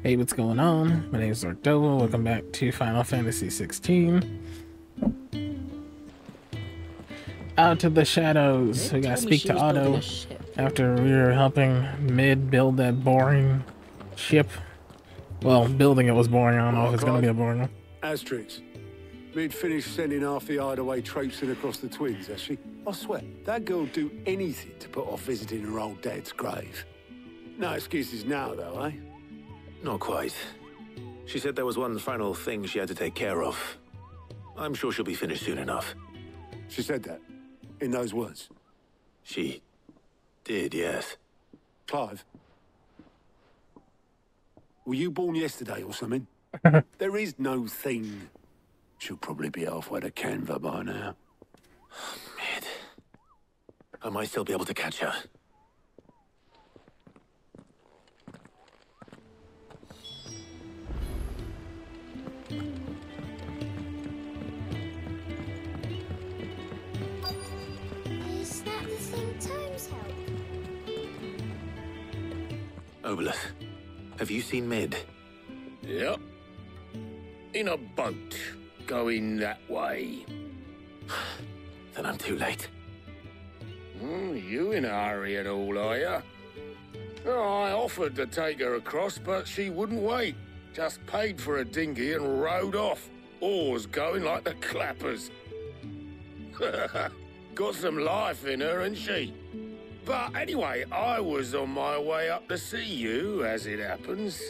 Hey, what's going on? My name is Zordovo. Welcome back to Final Fantasy 16. Out to the shadows. We Mid gotta told me speak she to was building a Otto ship. after we were helping Mid build that boring ship. Well, building it was boring. I don't know if Well, it's gonna be Clive, a boring one. Asterix. We'd finished sending half the hideaway traipsing across the twins, has she? I swear, that girl'd do anything to put off visiting her old dad's grave. No excuses now, though, eh? Not quite. She said there was one final thing she had to take care of. I'm sure she'll be finished soon enough. She said that, in those words. She did, yes. Clive, were you born yesterday or something? There is no thing. She'll probably be halfway to Canva by now. Mid. I might still be able to catch her. Is that the thing Tomes help? Obolus, have you seen Mid? Yep. In a boat, going that way. Then I'm too late. You in a hurry at all, are you? Oh, I offered to take her across, but she wouldn't wait. Just paid for a dinghy and rowed off. Oars going like the clappers. Got some life in her, ain't she? But anyway, I was on my way up to see you, as it happens.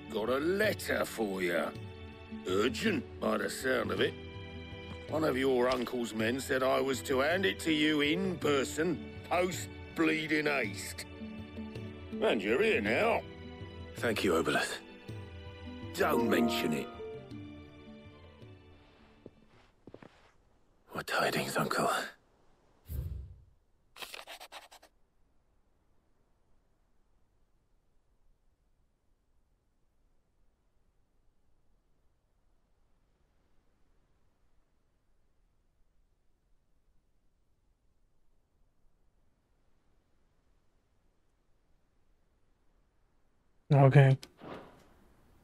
Got a letter for you. Urgent, by the sound of it. One of your uncle's men said I was to hand it to you in person, post-bleeding haste. And you're here now. Thank you, Obolus. Don't mention it. What tidings, Uncle? Okay.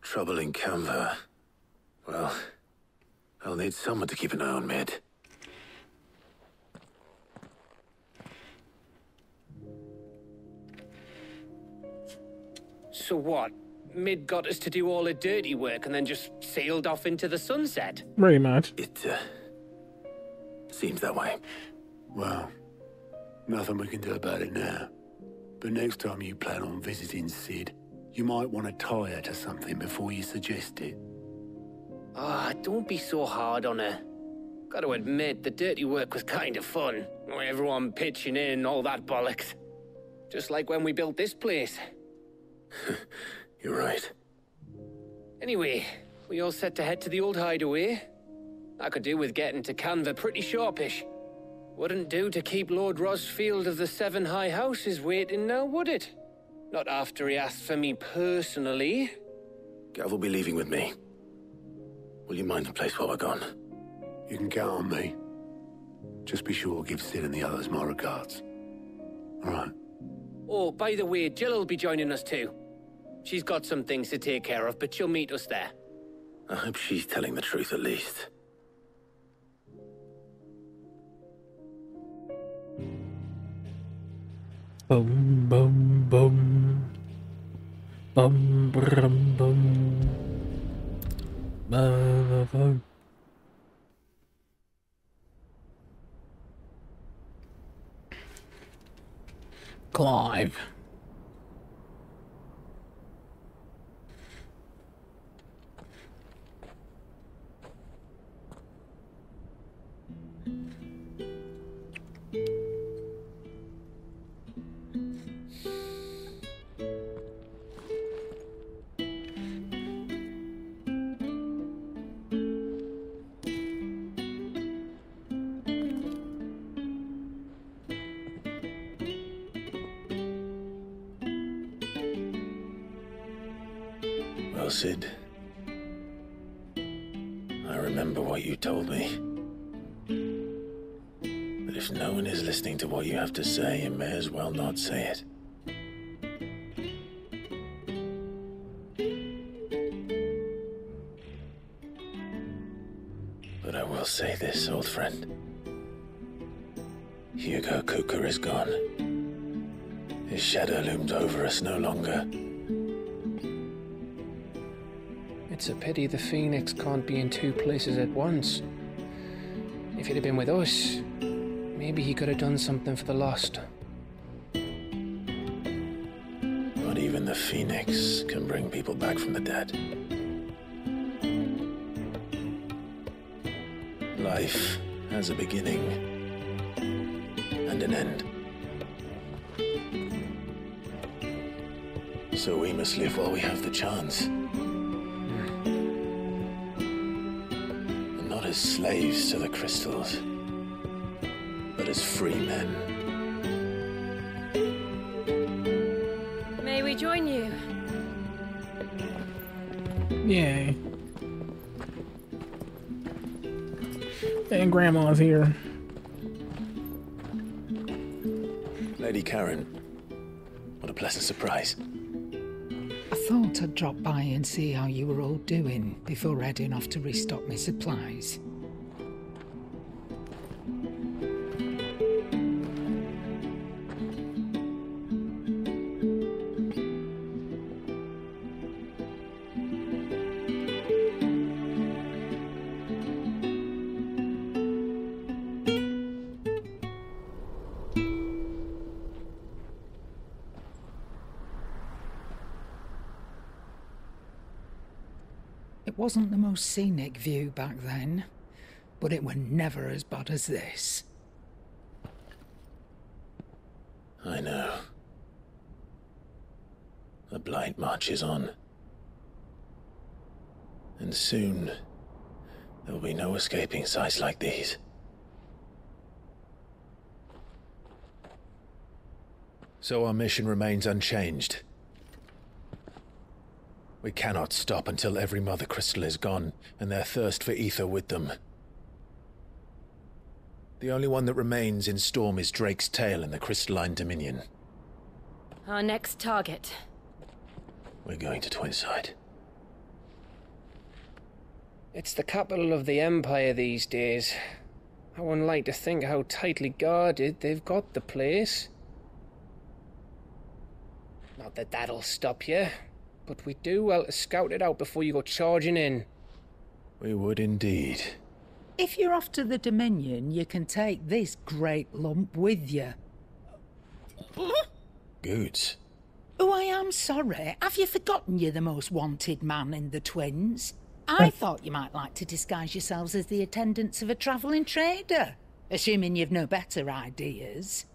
Trouble in Canva. Well, I'll need someone to keep an eye on Mid. So what? Mid got us to do all the dirty work and then just sailed off into the sunset? Pretty much. It, seems that way. Well, nothing we can do about it now. But next time you plan on visiting Sid, you might want to tie her to something before you suggest it. Ah, don't be so hard on her. Gotta admit, the dirty work was kind of fun. Everyone pitching in and all that bollocks. Just like when we built this place. You're right. Anyway, we all set to head to the old hideaway. I could do with getting to Canva pretty sharpish. Wouldn't do to keep Lord Rosfield of the Seven High Houses waiting now, would it? Not after he asked for me personally. Gav will be leaving with me. Will you mind the place while we're gone? You can count on me. Just be sure to give Sid and the others my regards. All right. Oh, by the way, Jill will be joining us too. She's got some things to take care of, but she'll meet us there. I hope she's telling the truth at least. Boom, boom, boom. Boom, boom, boom. Boom, boom. Clive. Well, Sid, I remember what you told me. That if no one is listening to what you have to say, you may as well not say it. I'll say this, old friend. Hugo Cooker is gone. His shadow looms over us no longer. It's a pity the Phoenix can't be in two places at once. If he'd have been with us, maybe he could have done something for the lost. Not even the Phoenix can bring people back from the dead. Life has a beginning and an end. So we must live while we have the chance. And not as slaves to the crystals, but as free men. May we join you? Yay. And Grandma's here. Lady Karen, what a pleasant surprise. I thought I'd drop by and see how you were all doing before heading off to restock my supplies. It wasn't the most scenic view back then, but it were never as bad as this. I know. The Blight marches on. And soon, there will be no escaping sights like these. So our mission remains unchanged. We cannot stop until every Mother Crystal is gone, and their thirst for ether with them. The only one that remains in Storm is Drake's Tail in the Crystalline Dominion. Our next target. We're going to Twinside. It's the capital of the Empire these days. I wouldn't like to think how tightly guarded they've got the place. Not that that'll stop you, but we do well to scout it out before you go charging in. We would indeed. If you're off to the Dominion, you can take this great lump with you. Goods. Oh, I am sorry. Have you forgotten you're the most wanted man in the Twins? I thought you might like to disguise yourselves as the attendants of a travelling trader, assuming you've no better ideas.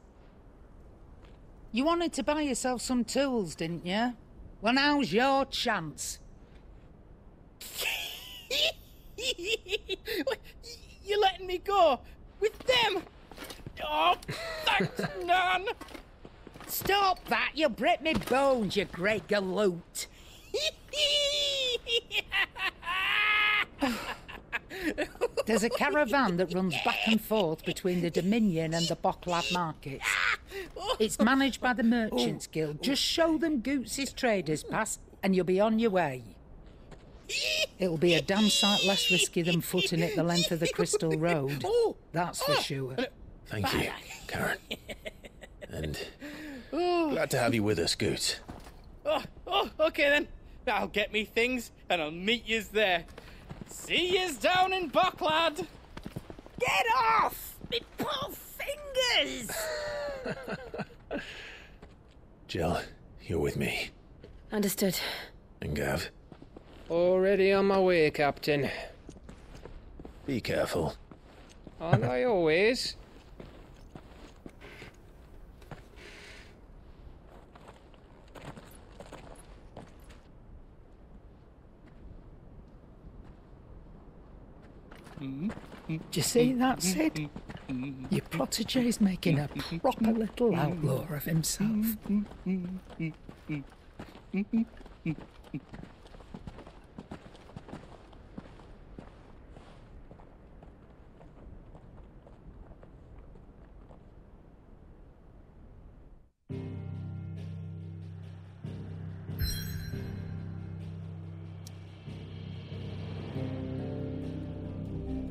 You wanted to buy yourself some tools, didn't you? Well, now's your chance. You're letting me go? With them? Oh, thanks, Nan! Stop that! You'll break me bones, you great galoot! There's a caravan that runs back and forth between the Dominion and the Bocklad markets. It's managed by the Merchants Guild. Just show them Goots' traders pass and you'll be on your way. It'll be a damn sight less risky than footing it the length of the Crystal Road. That's for sure. Thank you, Karen. And glad to have you with us, Goots. Okay then. I'll get me things and I'll meet yous there. See yous down in Bocklad. Get off! Me poor fingers! Jill, you're with me. Understood. And Gav, Already on my way, Captain. be careful. Aren't I always? Do you see that, Sid? Your protege's making a proper little outlaw of himself.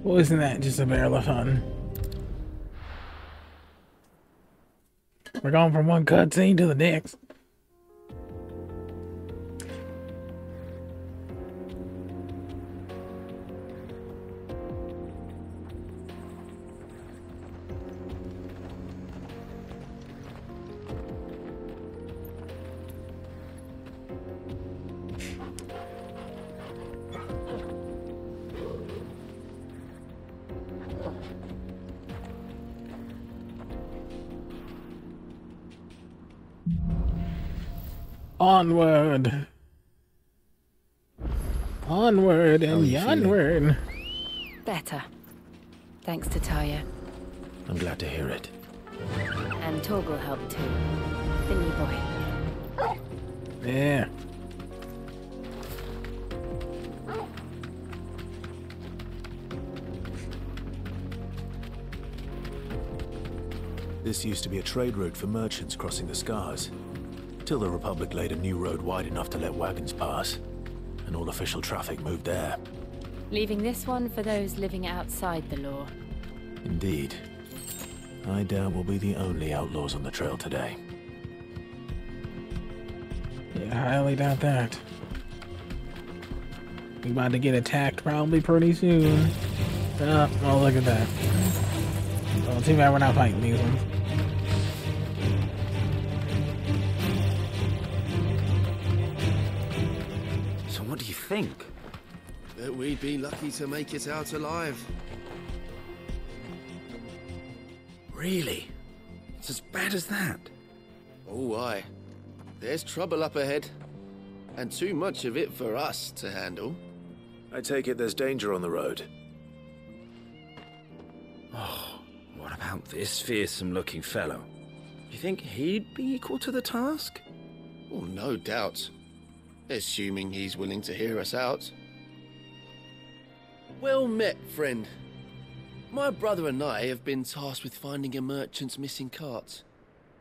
Well, isn't that just a barrel of fun? We're going from one cutscene to the next. Onward. Onward and onward. Better. Thanks to Taya. I'm glad to hear it. And Torgal helped too. Thingy boy. Yeah. This used to be a trade route for merchants crossing the Scars. Till the Republic laid a new road wide enough to let wagons pass. And all official traffic moved there. Leaving this one for those living outside the law. Indeed. I doubt we'll be the only outlaws on the trail today. Yeah, I highly doubt that. We about to get attacked probably pretty soon. Oh, look at that. Well, too bad we're not fighting these ones. So what do you think? That we'd be lucky to make it out alive. Really? It's as bad as that? Oh, aye. There's trouble up ahead. And too much of it for us to handle. I take it there's danger on the road. Oh, what about this fearsome-looking fellow? You think he'd be equal to the task? Oh, no doubt. Assuming he's willing to hear us out. Well met, friend. My brother and I have been tasked with finding a merchant's missing cart.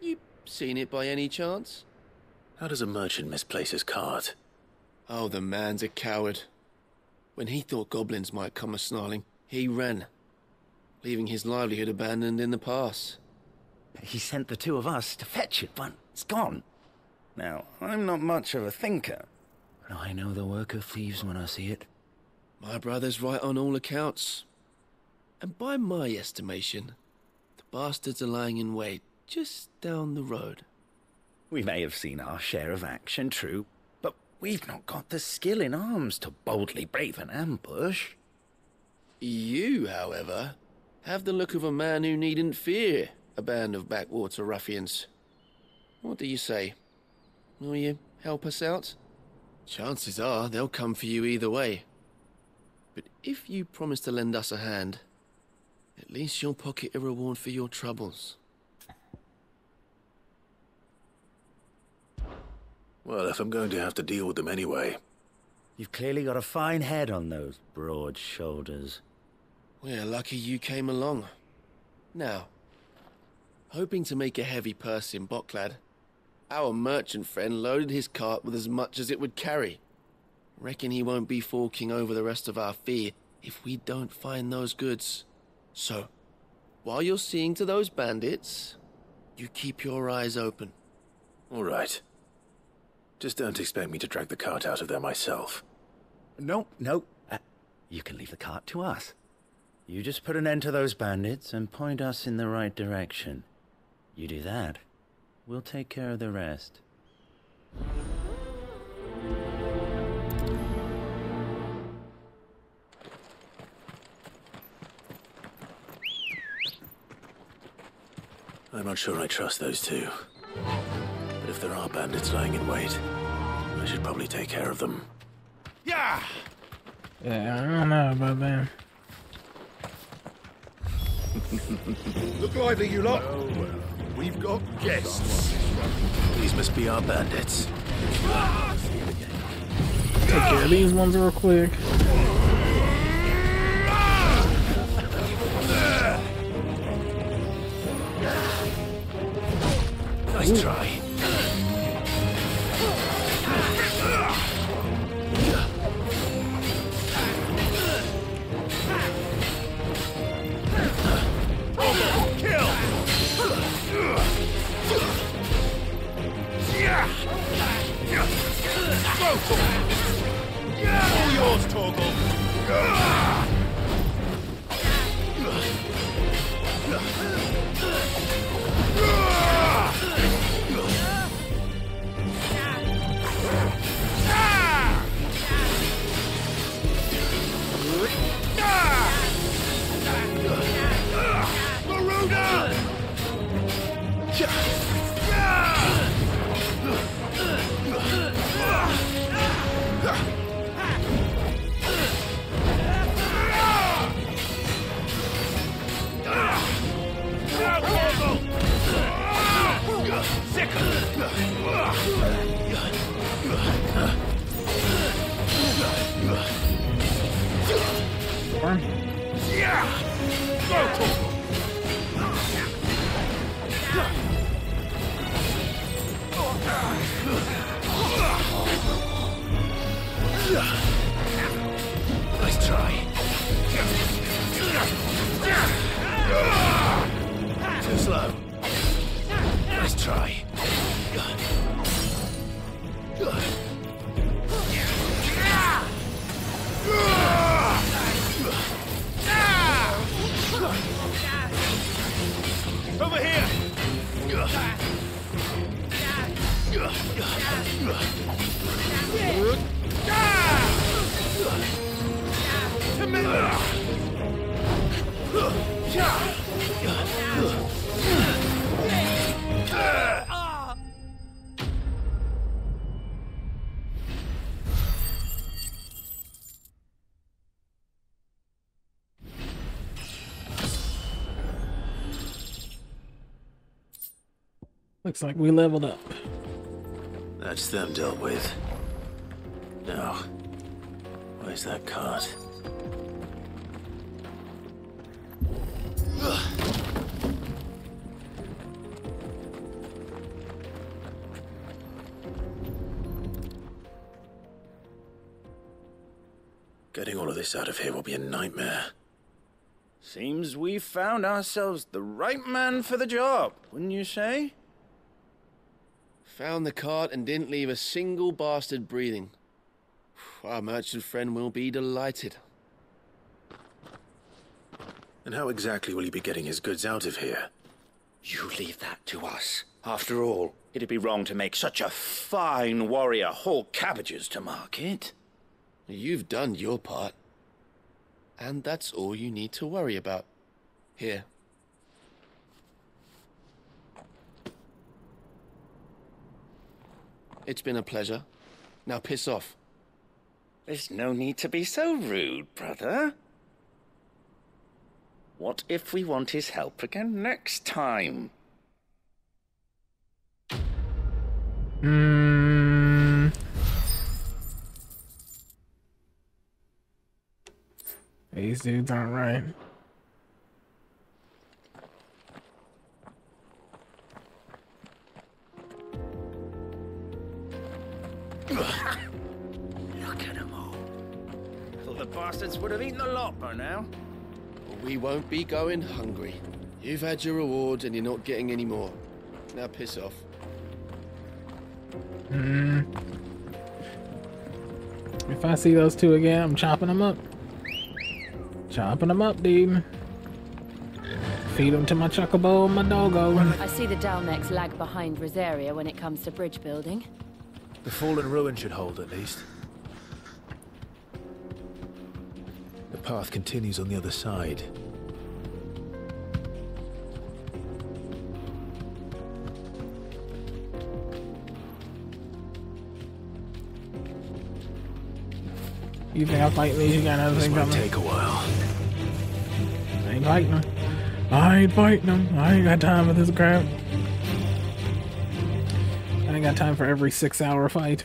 You seen it by any chance? How does a merchant misplace his cart? Oh, the man's a coward. When he thought goblins might come a-snarling, he ran, leaving his livelihood abandoned in the pass. He sent the two of us to fetch it, but it's gone. Now, I'm not much of a thinker, but I know the work of thieves when I see it. My brother's right on all accounts. And by my estimation, the bastards are lying in wait just down the road. We may have seen our share of action, true, but we've not got the skill in arms to boldly brave an ambush. You, however, have the look of a man who needn't fear a band of backwater ruffians. What do you say? Will you help us out? Chances are they'll come for you either way. But if you promise to lend us a hand, at least you'll pocket a reward for your troubles. Well, if I'm going to have to deal with them anyway. You've clearly got a fine head on those broad shoulders. We're lucky you came along. Now, hoping to make a heavy purse in Boklad, our merchant friend loaded his cart with as much as it would carry. Reckon he won't be forking over the rest of our fee if we don't find those goods. So, while you're seeing to those bandits, you keep your eyes open. All right. Just don't expect me to drag the cart out of there myself. No. You can leave the cart to us. You just put an end to those bandits and point us in the right direction. You do that, we'll take care of the rest. I'm not sure I trust those two. But if there are bandits lying in wait, I should probably take care of them. Yeah! Yeah, I don't know about that. Look lively, you lot. We've got guests. These must be our bandits. Take care of these ones real quick. Nice try. All yours, Torgal. Nice try. Too slow. Nice try. Over here! Looks like we leveled up. That's them dealt with. Now, where's that cart? Getting all of this out of here will be a nightmare. Seems we found ourselves the right man for the job, wouldn't you say? Found the cart and didn't leave a single bastard breathing. Our merchant friend will be delighted. And how exactly will he be getting his goods out of here? You leave that to us. After all, it'd be wrong to make such a fine warrior haul cabbages to market. You've done your part. And that's all you need to worry about. Here. It's been a pleasure. Now piss off. There's no need to be so rude, brother. What if we want his help again next time? These dudes aren't right. Look at them all. Thought the bastards would have eaten the lot by now. We won't be going hungry. You've had your reward and you're not getting any more. Now piss off. If I see those two again, I'm chopping them up. Chopping them up, dude. Feed them to my chocobo and my doggo. I see the Dalmex lag behind Rosaria when it comes to bridge building. The fallen ruin should hold, at least. The path continues on the other side. You think I'll fight these? You got another thing coming? This might take a while. I ain't fighting them. I ain't fighting them. I ain't got time for this crap. I ain't got time for every 6-hour fight.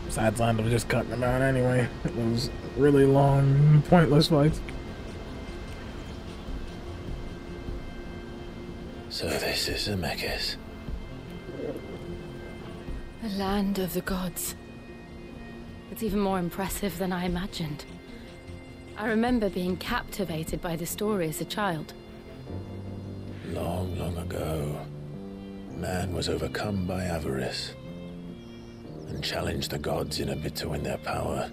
Besides, I was just cutting them out anyway. It was really long, pointless fights. So this is Zemeckis. The land of the gods. It's even more impressive than I imagined. I remember being captivated by the story as a child. Long, long ago, man was overcome by avarice and challenged the gods in a bid to win their power.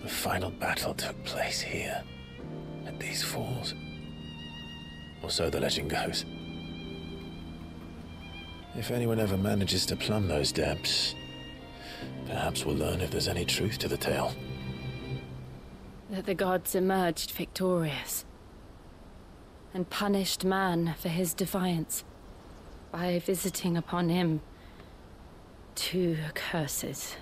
The final battle took place here, at these falls. Or so the legend goes. If anyone ever manages to plumb those depths, perhaps we'll learn if there's any truth to the tale. That the gods emerged victorious and punished man for his defiance by visiting upon him 2 curses.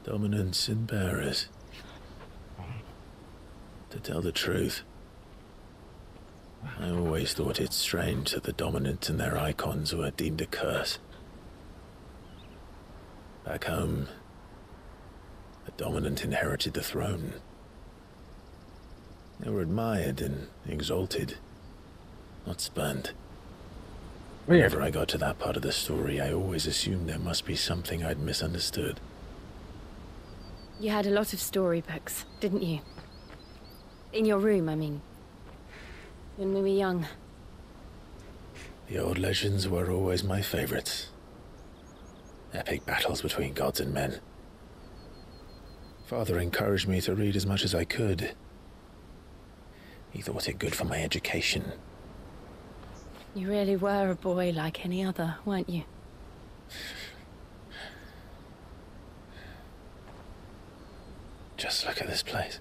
Dominants and bearers. To tell the truth, I always thought it strange that the dominant and their icons were deemed a curse. Back home, the dominant inherited the throne. They were admired and exalted, not spurned. Whenever I got to that part of the story, I always assumed there must be something I'd misunderstood. You had a lot of storybooks, didn't you? In your room, I mean. When we were young. The old legends were always my favorites. Epic battles between gods and men. Father encouraged me to read as much as I could. He thought it good for my education. You really were a boy like any other, weren't you? Just look at this place.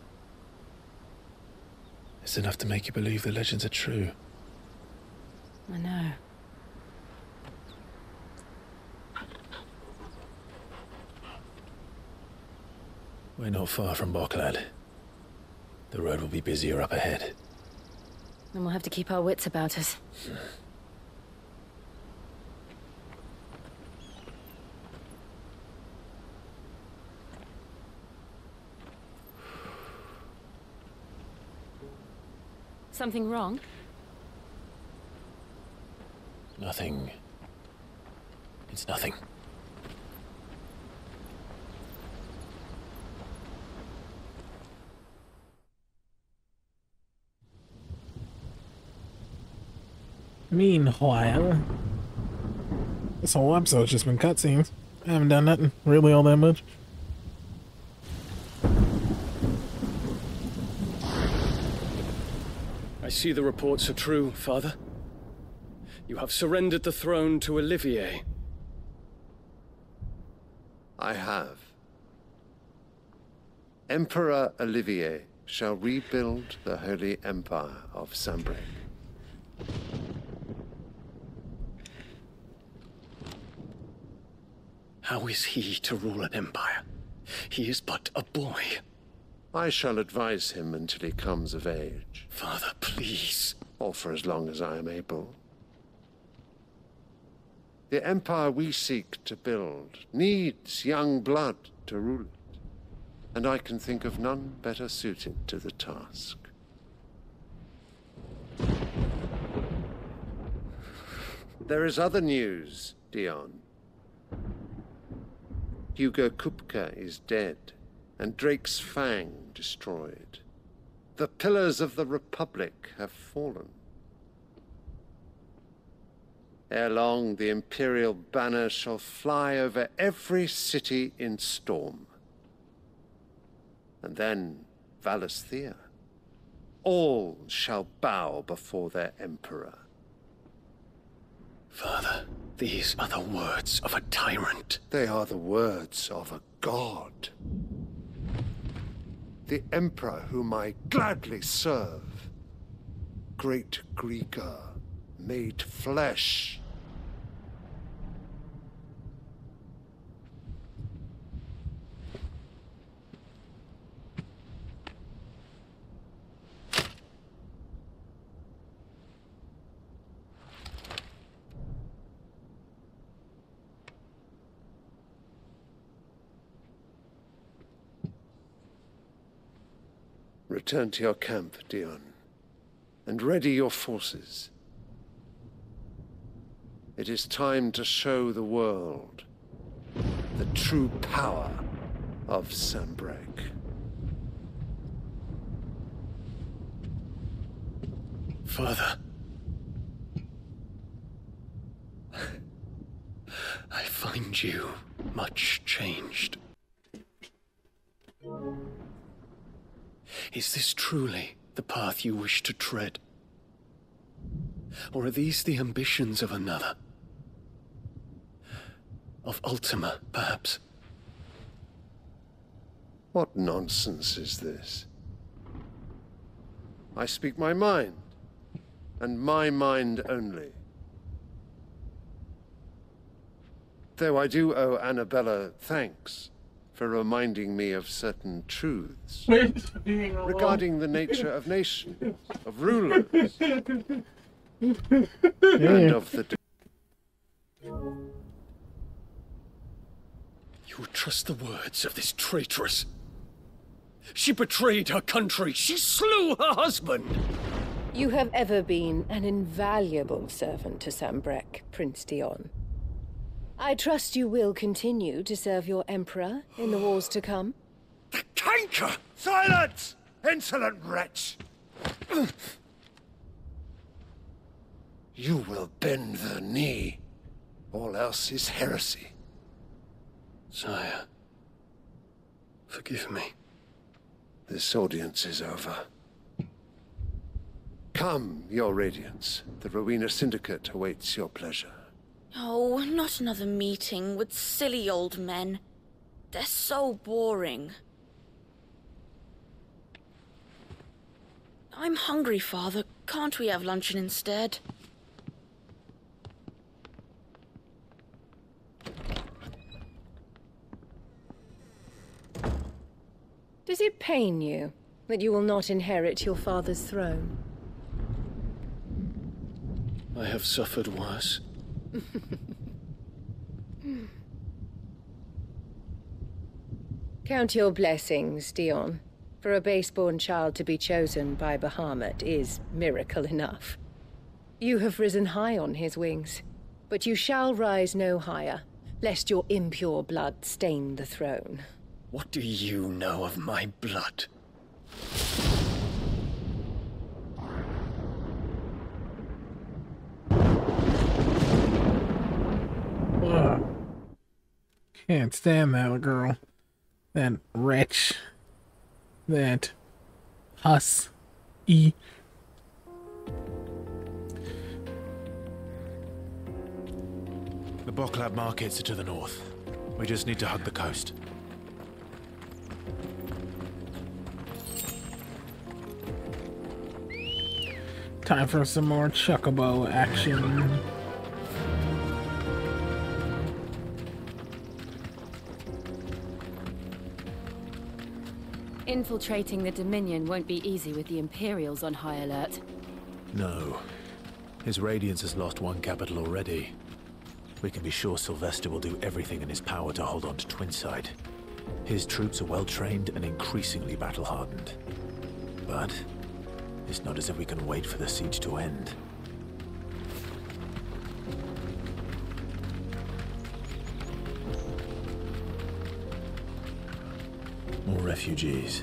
It's enough to make you believe the legends are true. I know. We're not far from Boklad. The road will be busier up ahead. Then we'll have to keep our wits about us. Something wrong? Nothing. It's nothing. Meanwhile, this whole episode's just been cutscenes. I haven't done nothing really all that much. I see the reports are true, Father. You have surrendered the throne to Olivier. I have. Emperor Olivier shall rebuild the Holy Empire of Sanbreque. How is he to rule an empire? He is but a boy. I shall advise him until he comes of age. Father, please. Or for as long as I am able. The empire we seek to build needs young blood to rule it, and I can think of none better suited to the task. There is other news, Dion. Hugo Kupka is dead, and Drake's Fang destroyed. The pillars of the Republic have fallen. Ere long, the Imperial banner shall fly over every city in Storm. And then Valisthea. All shall bow before their Emperor. Father, these are the words of a tyrant. They are the words of a god. The Emperor whom I gladly serve. Great Greeker, made flesh. Return to your camp, Dion, and ready your forces. It is time to show the world the true power of Sanbreque. Father. I find you much changed. Is this truly the path you wish to tread? Or are these the ambitions of another? Of Ultima, perhaps? What nonsense is this? I speak my mind, and my mind only. Though I do owe Annabella thanks for reminding me of certain truths regarding the nature of nations, of rulers, and of the... You would trust the words of this traitress? She betrayed her country. She slew her husband. You have ever been an invaluable servant to Sanbreque, Prince Dion. I trust you will continue to serve your Emperor in the wars to come. The canker! Silence! Insolent wretch! You will bend the knee. All else is heresy. Sire, forgive me. This audience is over. Come, your Radiance. The Rowena Syndicate awaits your pleasure. Oh, not another meeting with silly old men. They're so boring. I'm hungry, Father. Can't we have luncheon instead? Does it pain you that you will not inherit your father's throne? I have suffered worse. Count your blessings, Dion. For a base-born child to be chosen by Bahamut is miracle enough. You have risen high on his wings, but you shall rise no higher, lest your impure blood stain the throne. What do you know of my blood? Can't stand that girl. That wretch. That huss. The Boklab markets are to the north. We just need to hug the coast. Time for some more Chocobo action. Infiltrating the Dominion won't be easy with the Imperials on high alert. No. His Radiance has lost one capital already. We can be sure Sylvester will do everything in his power to hold on to Twinside. His troops are well-trained and increasingly battle-hardened. But it's not as if we can wait for the siege to end. More refugees.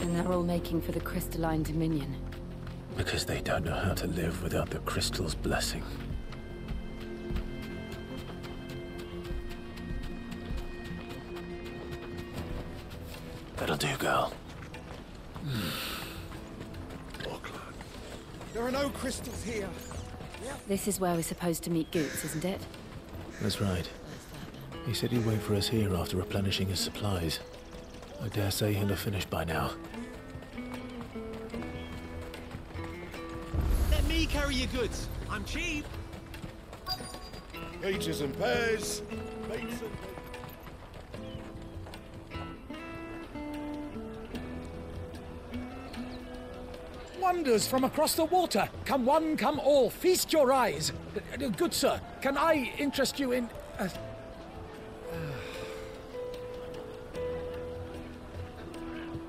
And they're all making for the Crystalline Dominion. Because they don't know how to live without the Crystal's blessing. That'll do, girl. There are no crystals here. This is where we're supposed to meet Goots, isn't it? That's right. He said he'd wait for us here after replenishing his supplies. I dare say he'll have finished by now. Let me carry your goods. I'm cheap. Peaches and pears. Mates and... Wonders from across the water. Come one, come all. Feast your eyes. Good sir, can I interest you in...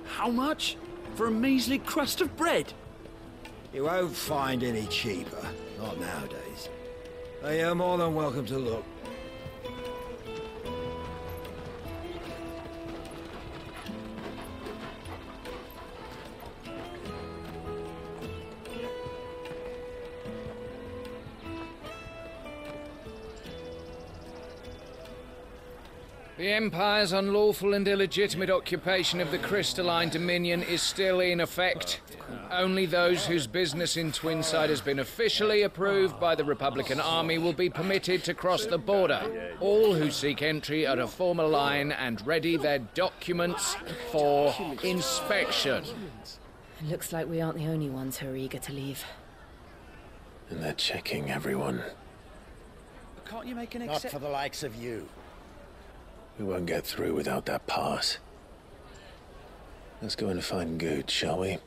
How much? For a measly crust of bread? You won't find any cheaper. Not nowadays. You're more than welcome to look. The Empire's unlawful and illegitimate occupation of the Crystalline Dominion is still in effect. Only those whose business in Twinside has been officially approved by the Republican Army will be permitted to cross the border. All who seek entry are to form a line and ready their documents for inspection. Looks like we aren't the only ones who are eager to leave. And they're checking everyone. Can't you make an Not for the likes of you. We won't get through without that pass. Let's go and find Good, shall we?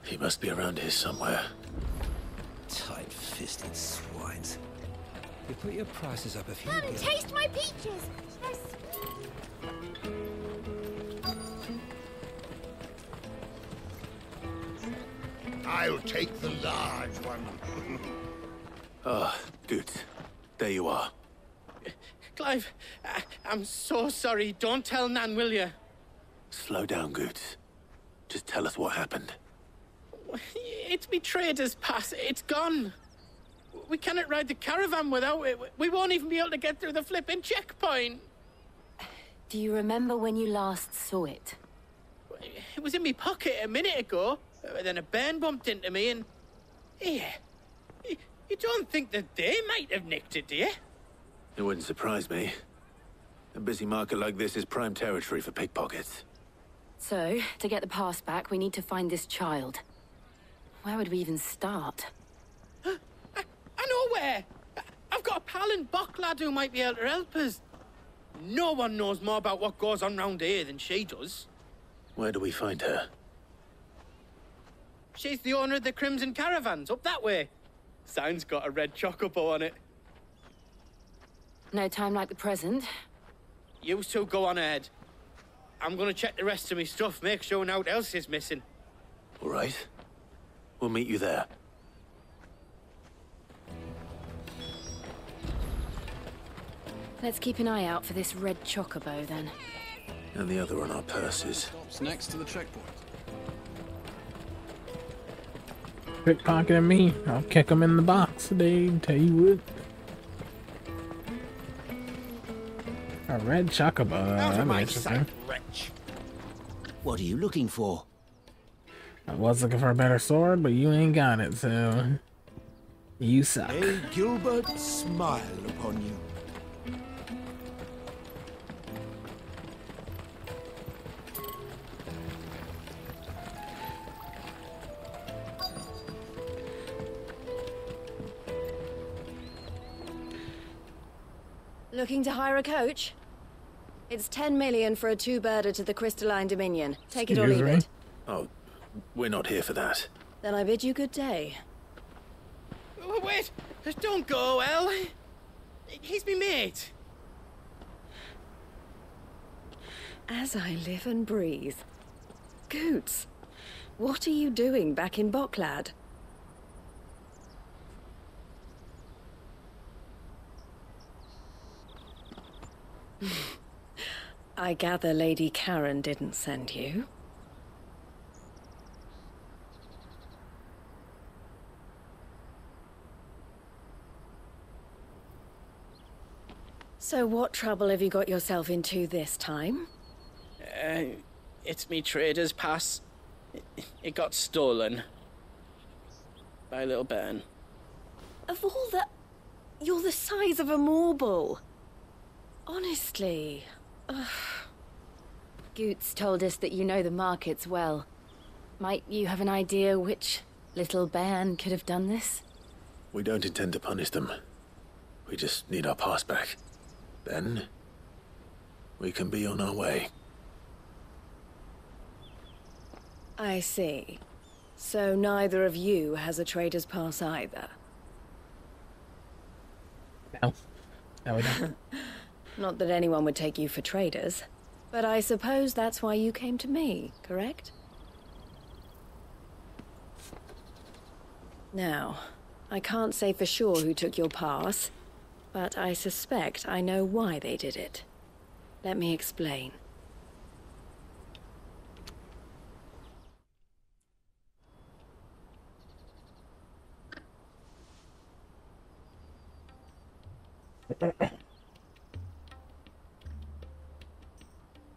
He must be around here somewhere. Tight-fisted swines. You put your prices up if you Come, get... taste my peaches! They're sweet. I'll take the large one. Ah, Good. There you are. Clive, I'm so sorry. Don't tell Nan, will you? Slow down, Good. Just tell us what happened. It's me trader's pass. It's gone. We cannot ride the caravan without it. We won't even be able to get through the flipping checkpoint. Do you remember when you last saw it? It was in my pocket a minute ago. Then a bairn bumped into me and... Yeah. You don't think that they might have nicked it, do you? It wouldn't surprise me. A busy market like this is prime territory for pickpockets. So, to get the pass back, we need to find this child. Where would we even start? I know where! I've got a pal in Bocklad who might be able to help us. No one knows more about what goes on round here than she does. Where do we find her? She's the owner of the Crimson Caravans, up that way. Sign's got a red chocobo on it. No time like the present. You two go on ahead. I'm gonna check the rest of my stuff, make sure naught else is missing. All right. We'll meet you there. Let's keep an eye out for this red chocobo, then. And the other on our purses. Stops next to the checkpoint. Pickpocketing me. I'll kick him in the box, dude. Tell you what. A red chocobo. Out That'd of be my interesting. sight, wretch. What are you looking for? I was looking for a better sword, but you ain't got it, so you suck. A Gilbert smile upon you. Looking to hire a coach? It's 10 million for a two-birder to the Crystalline Dominion. Take it or leave it. Oh, we're not here for that. Then I bid you good day. Wait! Don't go, El. He's me mate. As I live and breathe. Goots, what are you doing back in Bocklad? I gather Lady Karen didn't send you. So what trouble have you got yourself into this time? It's me trader's pass. It got stolen. By a little bairn. Of all the... You're the size of a marble. Honestly. Ugh. Goots told us that you know the markets well. Might you have an idea which little bairn could have done this? We don't intend to punish them. We just need our pass back. Then, we can be on our way. I see. So neither of you has a trader's pass either? No. No, we don't. Not that anyone would take you for traders. But I suppose that's why you came to me, correct? Now, I can't say for sure who took your pass, but I suspect I know why they did it. Let me explain.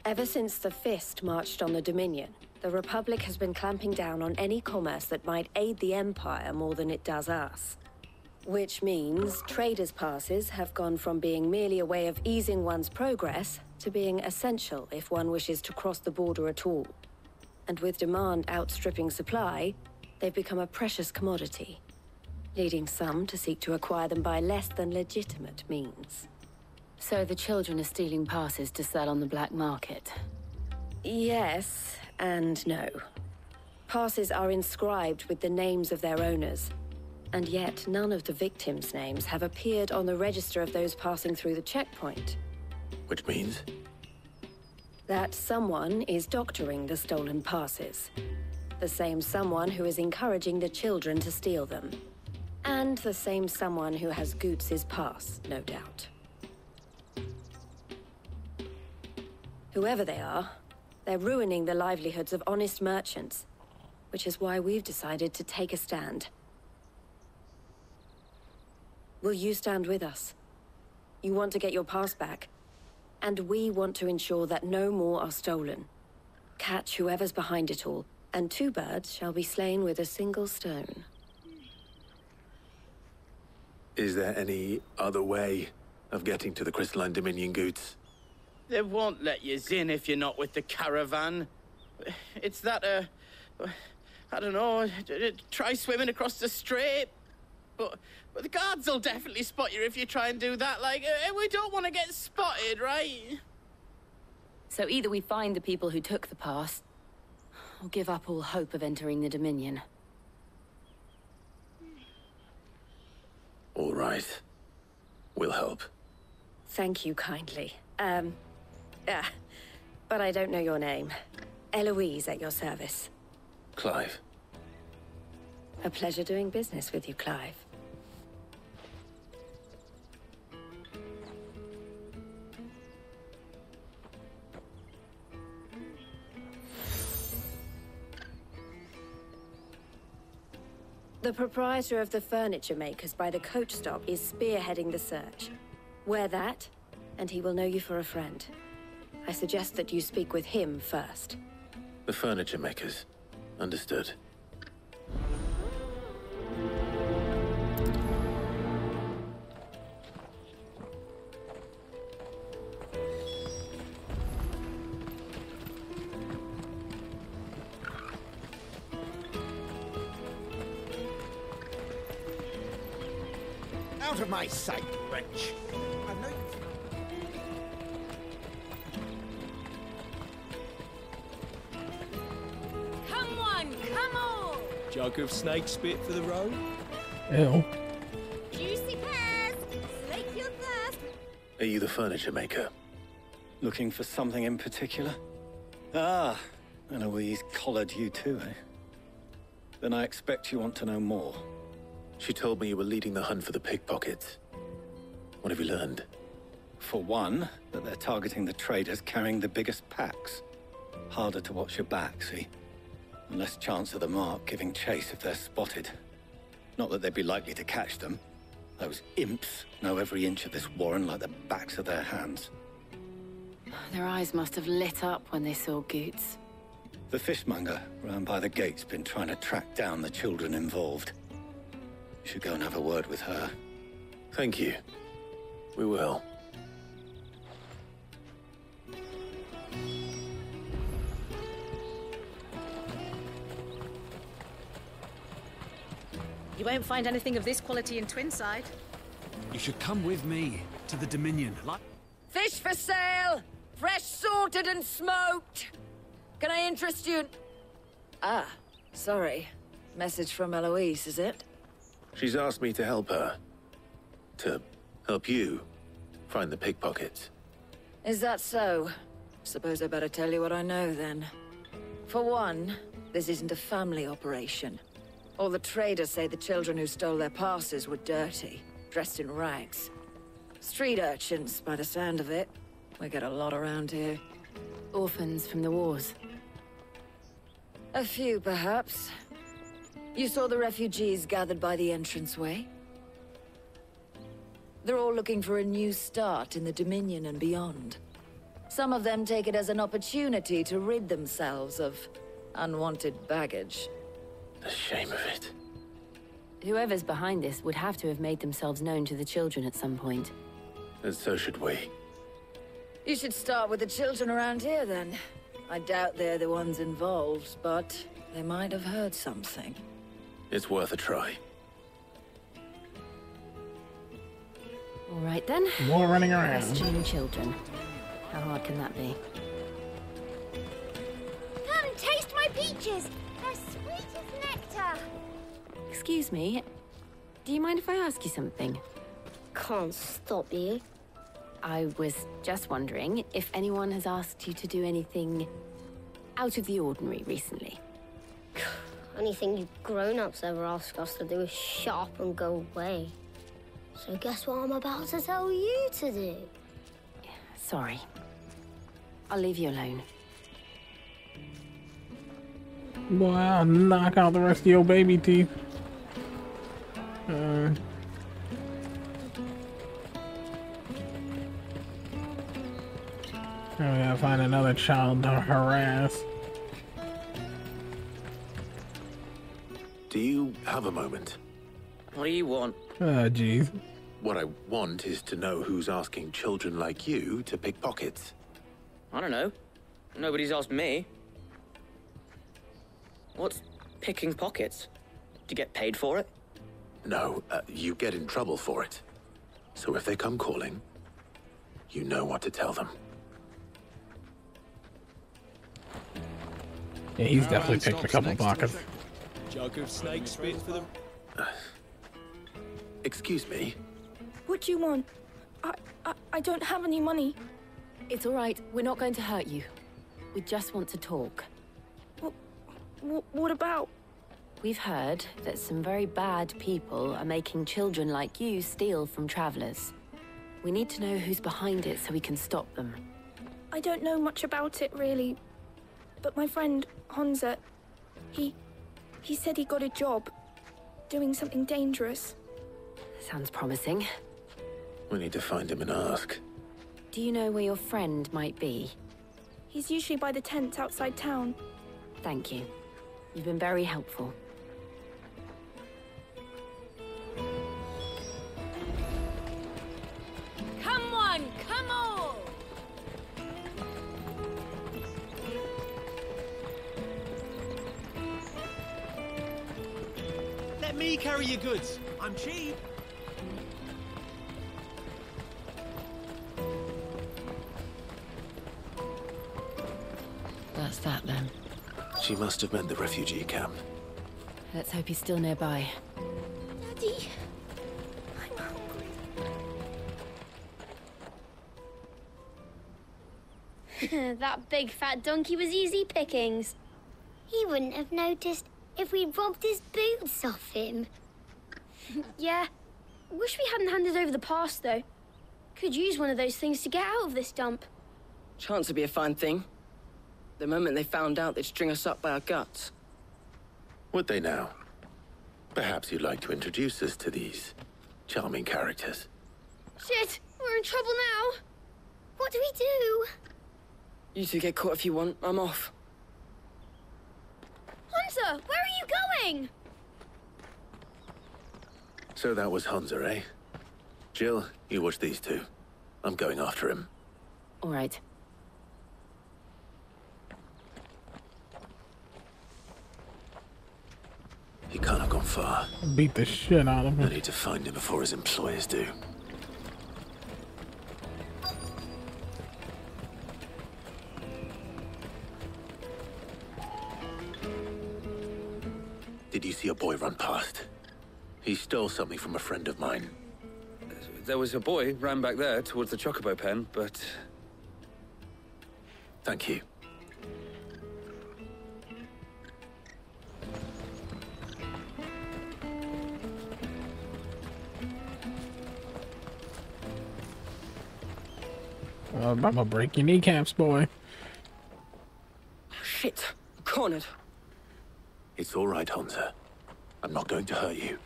Ever since the Fist marched on the Dominion, the Republic has been clamping down on any commerce that might aid the Empire more than it does us. Which means traders' passes have gone from being merely a way of easing one's progress to being essential if one wishes to cross the border at all. And with demand outstripping supply, they've become a precious commodity, leading some to seek to acquire them by less than legitimate means. So the children are stealing passes to sell on the black market? Yes, and no. Passes are inscribed with the names of their owners, and yet none of the victims' names have appeared on the register of those passing through the checkpoint. Which means? That someone is doctoring the stolen passes. The same someone who is encouraging the children to steal them. And the same someone who has Goots's pass, no doubt. Whoever they are, they're ruining the livelihoods of honest merchants, which is why we've decided to take a stand. Will you stand with us? You want to get your pass back, and we want to ensure that no more are stolen. Catch whoever's behind it all, and 2 birds shall be slain with a single stone. Is there any other way of getting to the Crystalline Dominion, Goots? They won't let you in if you're not with the caravan. It's that, I don't know, try swimming across the strait. But the guards will definitely spot you if you try and do that. Like, we don't want to get spotted, right? So either we find the people who took the pass, or give up all hope of entering the Dominion. All right. We'll help. Thank you kindly. But I don't know your name. Eloise at your service. Clive. A pleasure doing business with you, Clive. The proprietor of the furniture makers by the coach stop is spearheading the search. Wear that, and he will know you for a friend. I suggest that you speak with him first. The furniture makers. Understood. Out of my sight, wretch. I know you... Come on, come on! Jug of snake spit for the road? Ew. Juicy pears! Slake your thirst! Are you the furniture maker? Looking for something in particular? Ah, Eloise collared you too, eh? Then I expect you want to know more. She told me you were leading the hunt for the pickpockets. What have you learned? For one, that they're targeting the traders carrying the biggest packs. Harder to watch your back, see? And less chance of the mark giving chase if they're spotted. Not that they'd be likely to catch them. Those imps know every inch of this warren like the backs of their hands. Their eyes must have lit up when they saw Goots. The fishmonger round by the gate's been trying to track down the children involved. You should go and have a word with her. Thank you. We will. You won't find anything of this quality in Twinside. You should come with me to the Dominion. Fish for sale! Fresh sorted and smoked! Can I interest you in... Ah, sorry. Message from Eloise, is it? She's asked me to help her. To help you find the pickpockets. Is that so? Suppose I better tell you what I know, then. For one, this isn't a family operation. All the traders say the children who stole their passes were dirty, dressed in rags. Street urchins, by the sound of it. We get a lot around here. Orphans from the wars. A few, perhaps. You saw the refugees gathered by the entranceway? They're all looking for a new start in the Dominion and beyond. Some of them take it as an opportunity to rid themselves of unwanted baggage. The shame of it. Whoever's behind this would have to have made themselves known to the children at some point. And so should we. You should start with the children around here, then. I doubt they're the ones involved, but they might have heard something. It's worth a try. All right, then. More running around. Questioning children. How hard can that be? Come, taste my peaches! They're sweet as nectar! Excuse me. Do you mind if I ask you something? Can't stop you. I was just wondering if anyone has asked you to do anything out of the ordinary recently. Anything you grown-ups ever ask us to do is shut up and go away. So guess what I'm about to tell you to do? Sorry. I'll leave you alone. Boy, I'll knock out the rest of your baby teeth. Now we gotta find another child to harass. Do you have a moment? What do you want? Jeez. What I want is to know who's asking children like you to pick pockets. I don't know. Nobody's asked me. What's picking pockets? Do you get paid for it? No, you get in trouble for it. So if they come calling, you know what to tell them. Yeah, he's definitely picked a couple pockets. Jug of snake spit for them. Excuse me? What do you want? I don't have any money. It's all right. We're not going to hurt you. We just want to talk. What about? We've heard that some very bad people are making children like you steal from travelers. We need to know who's behind it so we can stop them. I don't know much about it, really. But my friend, Hansa, he said he got a job doing something dangerous. Sounds promising. We need to find him and ask. Do you know where your friend might be? He's usually by the tents outside town. Thank you. You've been very helpful. Come on, come on! Let me carry your goods. I'm cheap. That's that then. She must have meant the refugee camp. Let's hope he's still nearby. Daddy, I'm hungry. That big fat donkey was easy pickings. He wouldn't have noticed if we'd robbed his boots off him. Yeah. Wish we hadn't handed over the pass, though. Could use one of those things to get out of this dump. Chance would be a fine thing. The moment they found out, they'd string us up by our guts. Would they now? Perhaps you'd like to introduce us to these charming characters. Shit, we're in trouble now. What do we do? You two get caught if you want. I'm off. Hunter, where are you going? So that was Hansa, eh? Jill, you watch these two. I'm going after him. All right. He can't have gone far. Beat the shit out of him. I need to find him before his employers do. Did you see a boy run past? He stole something from a friend of mine. There was a boy ran back there towards the Chocobo pen, but... Thank you. I'm gonna break your kneecaps, boy. Shit. I'm cornered. It's all right, Hansa. I'm not going to hurt you.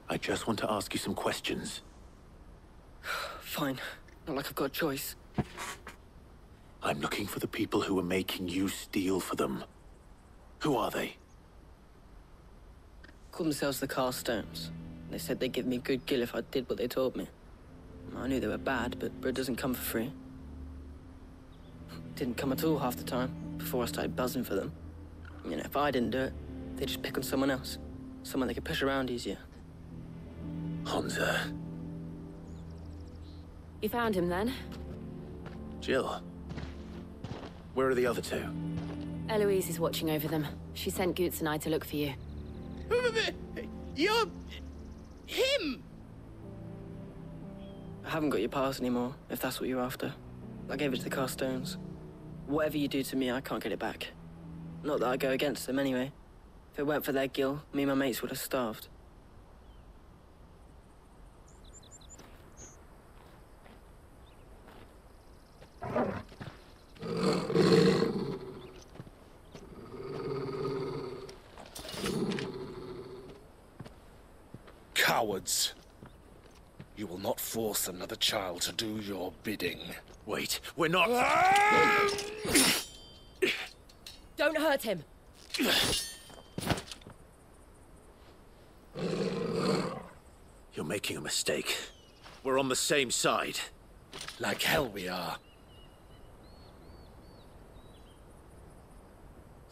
I just want to ask you some questions. Fine. Not like I've got a choice. I'm looking for the people who are making you steal for them. Who are they? Called themselves the Carstones. They said they'd give me good gill if I did what they told me. I knew they were bad, but bread doesn't come for free. Didn't come at all half the time, before I started buzzing for them. You know, if I didn't do it, they'd just pick on someone else. Someone they could push around easier. Hansa. You found him then? Jill. Where are the other two? Eloise is watching over them. She sent Goots and I to look for you. You're... him! I haven't got your pass anymore, if that's what you're after. I gave it to the Carstones. Whatever you do to me, I can't get it back. Not that I go against them anyway. If it weren't for their gill, me and my mates would have starved. Cowards. You will not force another child to do your bidding. Wait, we're not... Don't hurt him. You're making a mistake. We're on the same side. Like hell we are.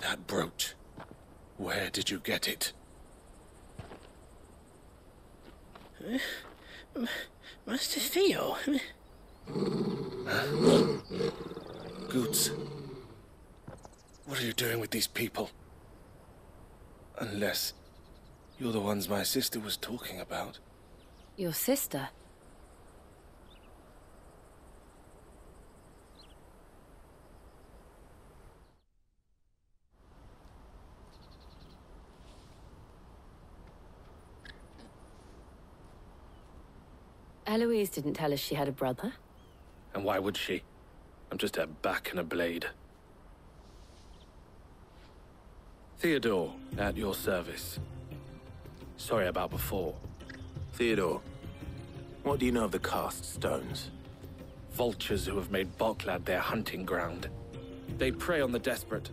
That brooch. Where did you get it? Master Theo? Goots. What are you doing with these people? Unless you're the ones my sister was talking about. Your sister? Eloise didn't tell us she had a brother. And why would she? I'm just her back and a blade. Theodore, at your service. Sorry about before. Theodore, what do you know of the Cast Stones? Vultures who have made Boklad their hunting ground. They prey on the desperate,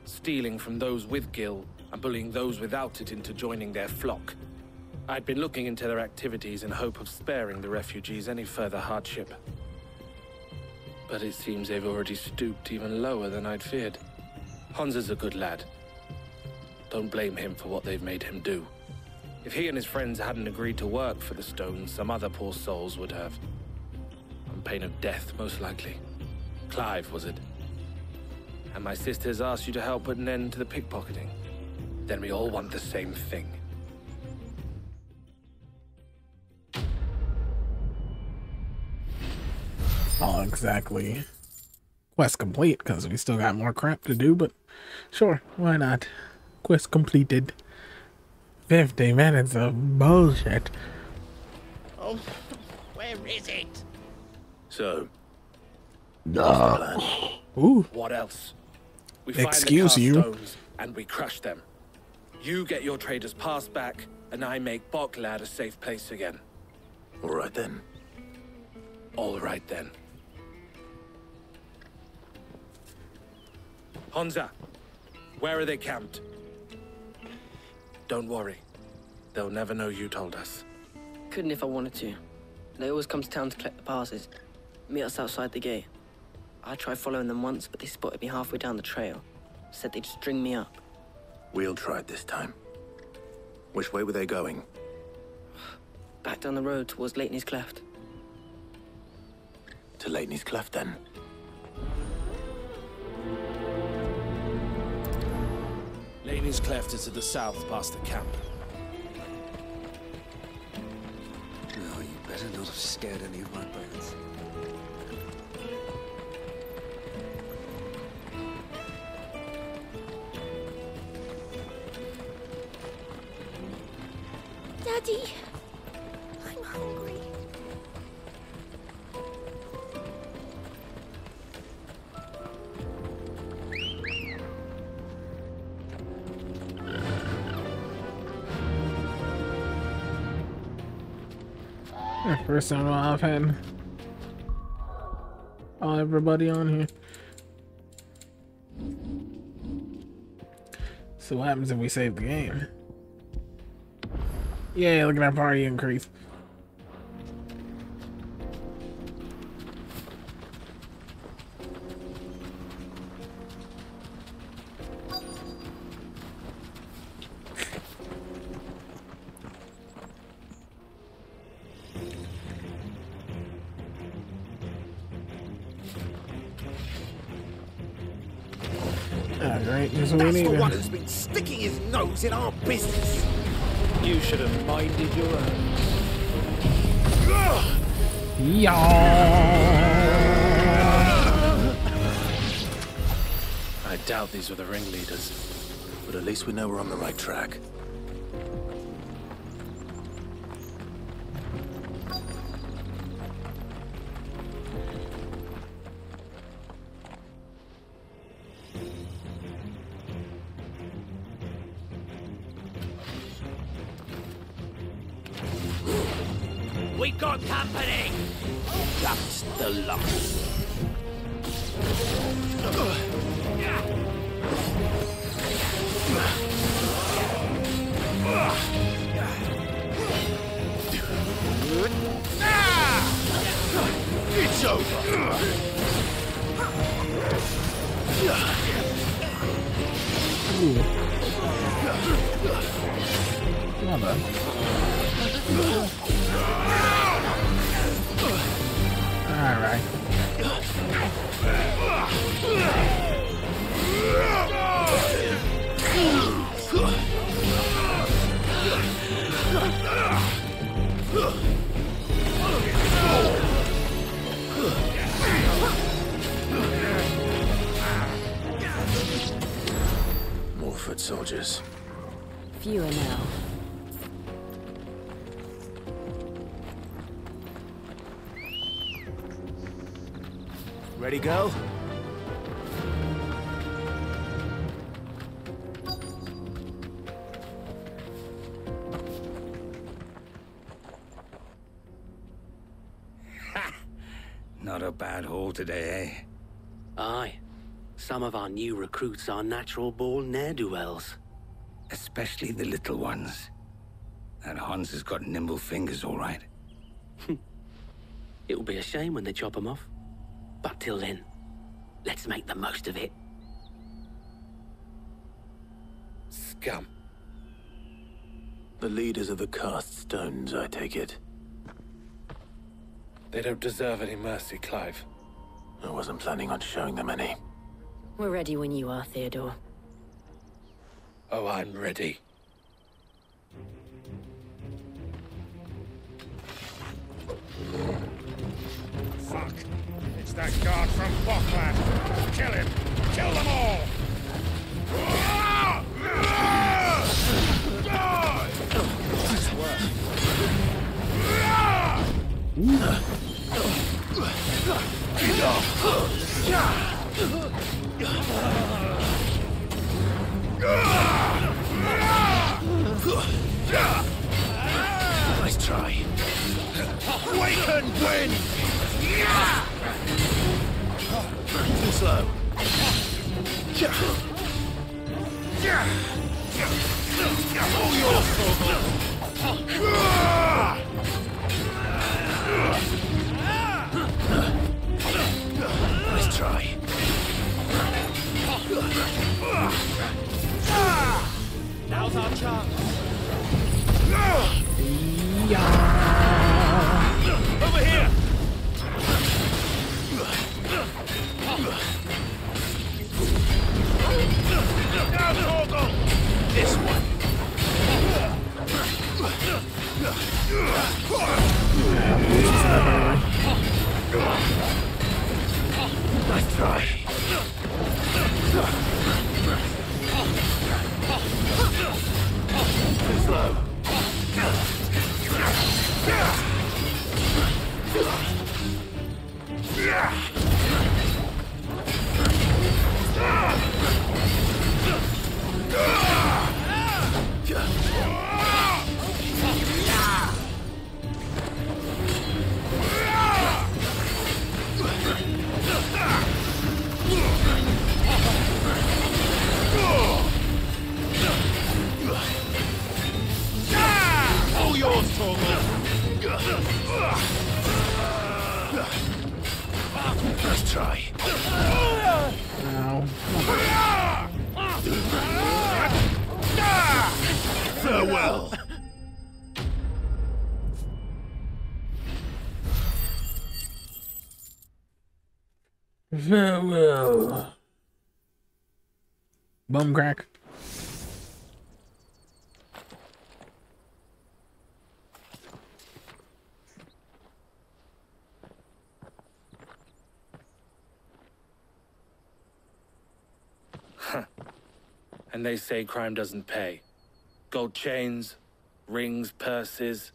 stealing from those with gill and bullying those without it into joining their flock. I'd been looking into their activities in hope of sparing the refugees any further hardship. But it seems they've already stooped even lower than I'd feared. Hansa's a good lad. Don't blame him for what they've made him do. If he and his friends hadn't agreed to work for the Stones, some other poor souls would have. On pain of death, most likely. Clive, was it? And my sisters asked you to help put an end to the pickpocketing. Then we all want the same thing. Not exactly quest complete, because we still got more crap to do, but sure, why not? Quest completed. 50 minutes of bullshit. Oh, where is it? So, Ooh. What else? We Excuse find the you. Carstones and we crush them. You get your trader's pass back, and I make Boklad a safe place again. All right then. All right then. Hansa, where are they camped? Don't worry. They'll never know you told us. Couldn't if I wanted to. They always come to town to collect the passes. Meet us outside the gate. I tried following them once, but they spotted me halfway down the trail. Said they'd string me up. We'll try it this time. Which way were they going? Back down the road towards Leitney's Cleft. To Leitney's Cleft, then. Leitney's Cleft is to the south past the camp. No, you better not have scared any of my birds. Daddy, I'm hungry. First time I've had everybody on here. So what happens if we save the game? Yeah, look at that party increase. That's the one who's been sticking his nose in our business. You should have minded your own. I doubt these were the ringleaders, but at least we know we're on the right track. We got company! That's the loss. It's over. Not bad. All right. More foot soldiers. Fewer now. Ready, go? Ha! Not a bad haul today, eh? Aye. Some of our new recruits are natural-born ne'er-do-wells. Especially the little ones. That Hans has got nimble fingers, all right. It'll be a shame when they chop them off. But till then, let's make the most of it. Scum. The leaders of the cast stones, I take it. They don't deserve any mercy, Clive. I wasn't planning on showing them any. We're ready when you are, Theodore. Oh, I'm ready. Fuck. It's that guard from Bockland. Kill him. Kill them all. Nice work. Nice try. Awaken wind! Too slow. All your Nice try. Now's our chance. Over here. Now, Torgal. This one. Nice try. Too slow. try. Ow. Farewell. Farewell. Bum crack. And they say crime doesn't pay. Gold chains, rings, purses.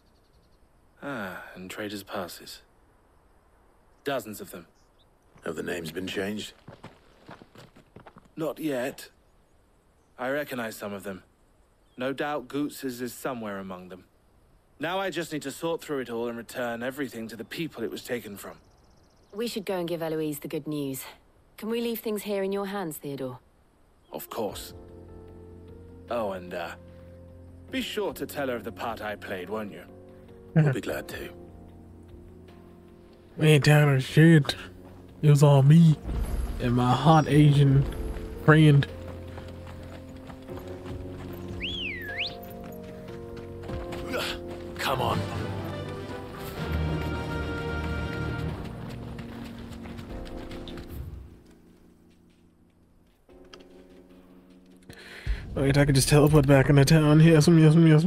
And traders' passes. Dozens of them. Have the names been changed? Not yet. I recognize some of them. No doubt Goots's is somewhere among them. Now I just need to sort through it all and return everything to the people it was taken from. We should go and give Eloise the good news. Can we leave things here in your hands, Theodore? Of course. Oh, and, be sure to tell her of the part I played, won't you? I'll be glad to. We ain't telling her shit. It was all me and my hot Asian friend. Come on. Wait, I could just teleport back into town. Yes, yes, yes.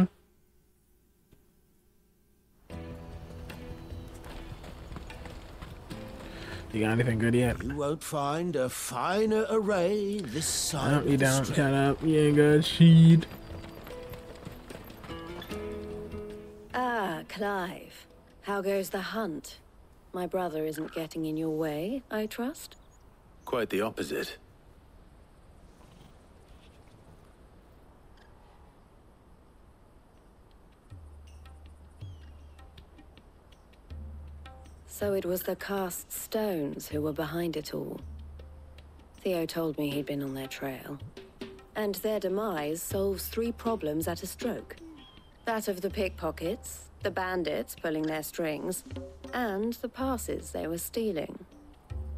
You got anything good yet? You won't find a finer array this side You of the don't. Strait. Shut up. You ain't got shit. Ah, Clive. How goes the hunt? My brother isn't getting in your way, I trust? Quite the opposite. So it was the cast stones who were behind it all. Theo told me he'd been on their trail. And their demise solves 3 problems at a stroke. That of the pickpockets, the bandits pulling their strings, and the passes they were stealing.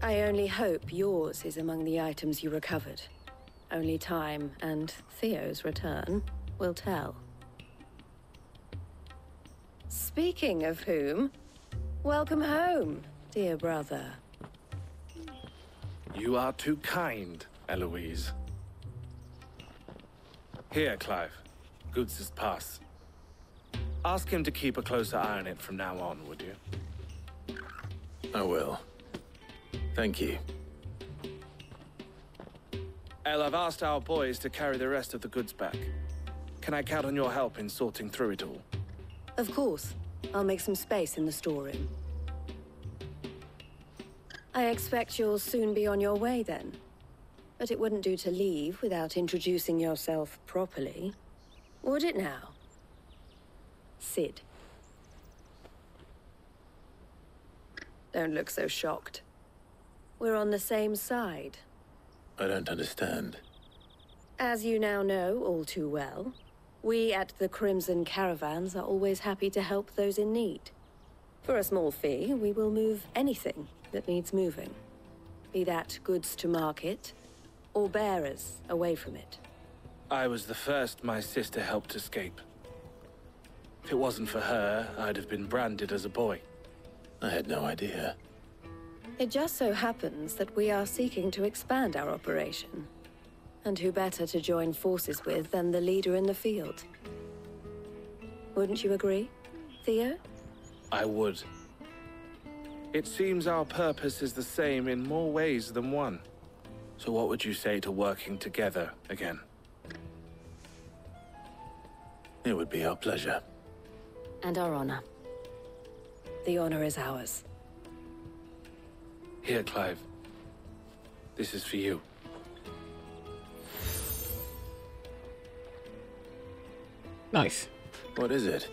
I only hope yours is among the items you recovered. Only time and Theo's return will tell. Speaking of whom, welcome home, dear brother. You are too kind, Eloise. Here, Clive. Goots's pass. Ask him to keep a closer eye on it from now on, would you? I will. Thank you. El, I've asked our boys to carry the rest of the goods back. Can I count on your help in sorting through it all? Of course. I'll make some space in the storeroom. I expect you'll soon be on your way then. But it wouldn't do to leave without introducing yourself properly. Would it now? Sid. Don't look so shocked. We're on the same side. I don't understand. As you now know all too well, we at the Crimson Caravans are always happy to help those in need. For a small fee, we will move anything that needs moving. Be that goods to market, or bearers away from it. I was the first my sister helped escape. If it wasn't for her, I'd have been branded as a boy. I had no idea. It just so happens that we are seeking to expand our operation. And who better to join forces with than the leader in the field? Wouldn't you agree, Theo? I would. It seems our purpose is the same in more ways than one. So what would you say to working together again? It would be our pleasure. And our honor. The honor is ours. Here, Clive. This is for you. Nice. What is it?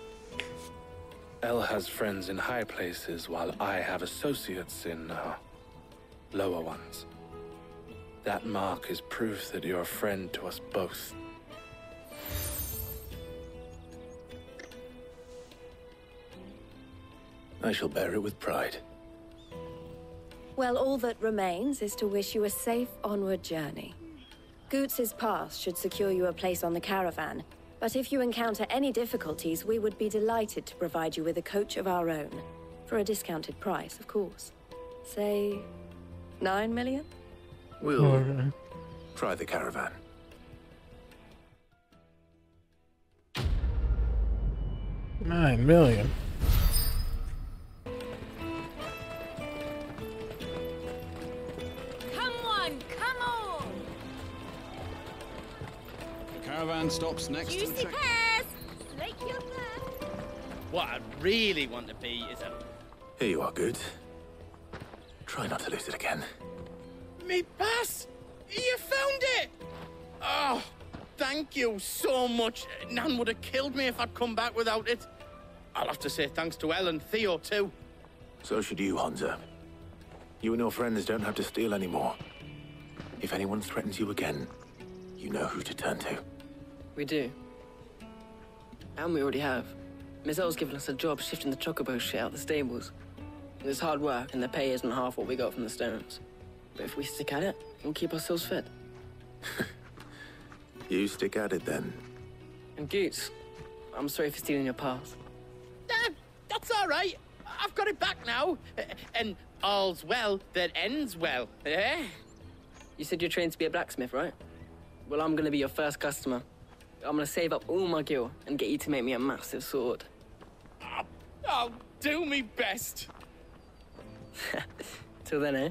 El has friends in high places, while I have associates in, lower ones. That mark is proof that you're a friend to us both. I shall bear it with pride. Well, all that remains is to wish you a safe onward journey. Goots's pass should secure you a place on the caravan, but if you encounter any difficulties, we would be delighted to provide you with a coach of our own. For a discounted price, of course. Say, 9 million? We'll try the caravan. $9 million. Come on, come on! The caravan stops next to the Juicy train. pears! Make your plan. What I really want to be is a... Here you are, Good. Try not to lose it again. Me pass! You found it! Oh, thank you so much. Nan would have killed me if I'd come back without it. I'll have to say thanks to Elle and Theo, too. So should you, Hansa. You and your friends don't have to steal anymore. If anyone threatens you again, you know who to turn to. We do. And we already have. Miss Elle's given us a job shifting the chocobo shit out the stables. It's hard work, and the pay isn't half what we got from the Stones. But if we stick at it, we'll keep ourselves fed. You stick at it, then. And Goots, I'm sorry for stealing your pass. That's all right. I've got it back now. And all's well that ends well, eh? You said you're trained to be a blacksmith, right? Well, I'm gonna be your first customer. I'm gonna save up all my gil and get you to make me a massive sword. I'll do me best. Till then, eh?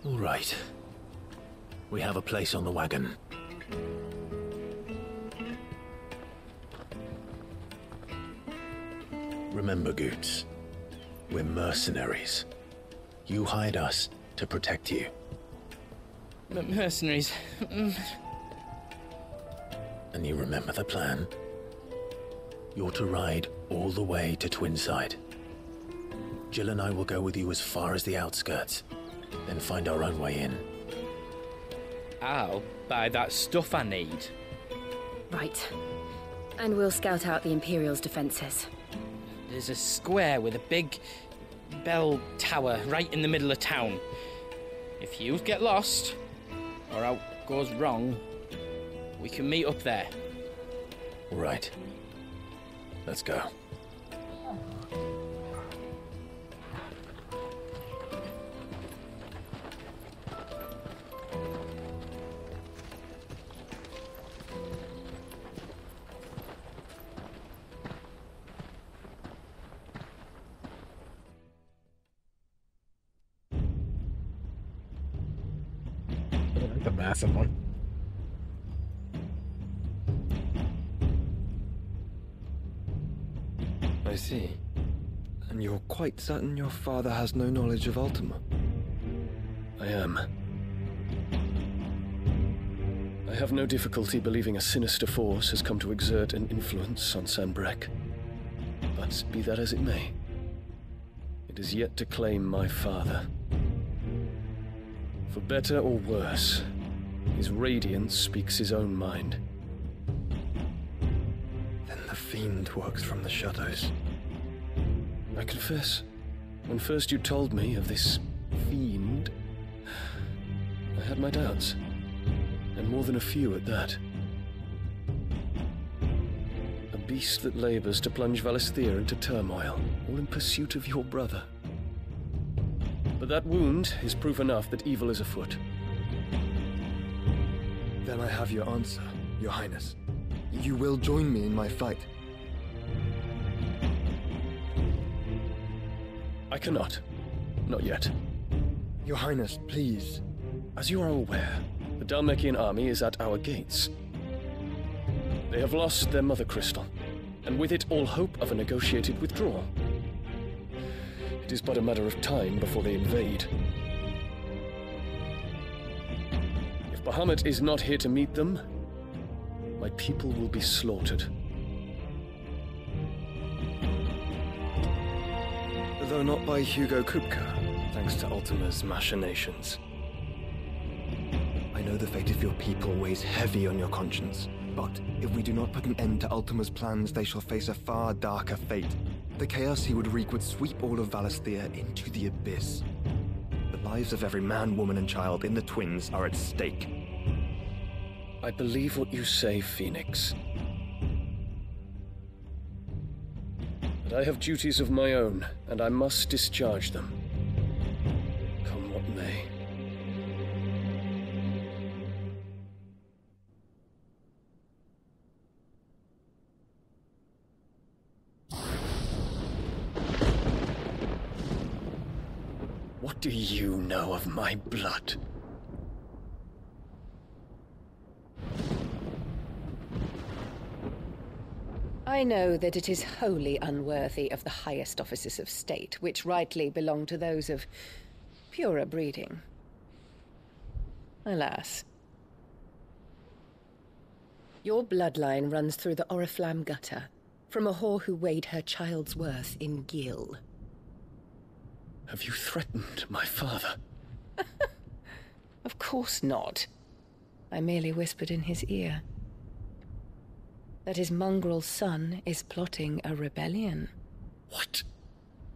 All right. We have a place on the wagon. Remember, Goots, we're mercenaries. You hired us to protect you. But mercenaries... And you remember the plan? You're to ride all the way to Twinside. Jill and I will go with you as far as the outskirts, then find our own way in. I'll buy that stuff I need. Right. And we'll scout out the Imperial's defenses. There's a square with a big bell tower right in the middle of town. If you get lost, or out goes wrong, we can meet up there. All right. Let's go. The massive one. I see. And you're quite certain your father has no knowledge of Ultima? I am. I have no difficulty believing a sinister force has come to exert an influence on Sanbreque. But be that as it may, it is yet to claim my father. For better or worse, his radiance speaks his own mind. Then the fiend works from the shadows. I confess, when first you told me of this fiend, I had my doubts, and more than a few at that. A beast that labors to plunge Valisthea into turmoil, all in pursuit of your brother. But that wound is proof enough that evil is afoot. Then I have your answer, Your Highness. You will join me in my fight. I cannot. Not yet. Your Highness, please. As you are aware, the Dhalmekian army is at our gates. They have lost their mother crystal, and with it all hope of a negotiated withdrawal. It is but a matter of time before they invade. If Bahamut is not here to meet them, my people will be slaughtered. Though not by Hugo Kupka. thanks to Ultima's machinations. I know the fate of your people weighs heavy on your conscience, but if we do not put an end to Ultima's plans, they shall face a far darker fate. The chaos he would wreak would sweep all of Valisthea into the abyss. The lives of every man, woman, and child in the Twins are at stake. I believe what you say, Phoenix. But I have duties of my own, and I must discharge them. Come what may. What do you know of my blood? I know that it is wholly unworthy of the highest offices of state, which rightly belong to those of purer breeding. Alas. Your bloodline runs through the Oriflamme gutter, from a whore who weighed her child's worth in Gil. Have you threatened my father? Of course not. I merely whispered in his ear that his mongrel son is plotting a rebellion. What?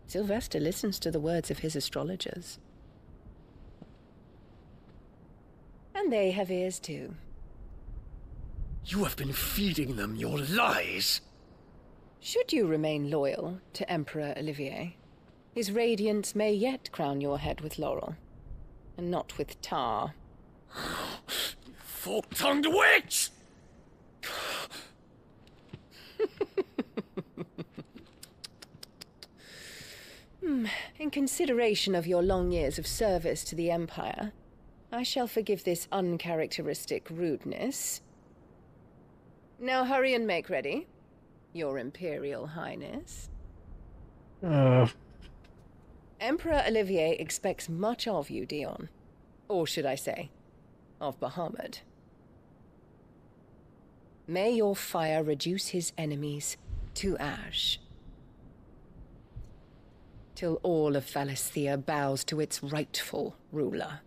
Sylvester listens to the words of his astrologers. And they have ears too. You have been feeding them your lies! Should you remain loyal to Emperor Olivier, his radiance may yet crown your head with laurel, and not with tar. Fork-tongued witch! In consideration of your long years of service to the Empire, I shall forgive this uncharacteristic rudeness. Now hurry and make ready, Your Imperial Highness. Emperor Olivier expects much of you, Dion. Or should I say, of Bahamut. May your fire reduce his enemies to ash, till all of Valisthea bows to its rightful ruler.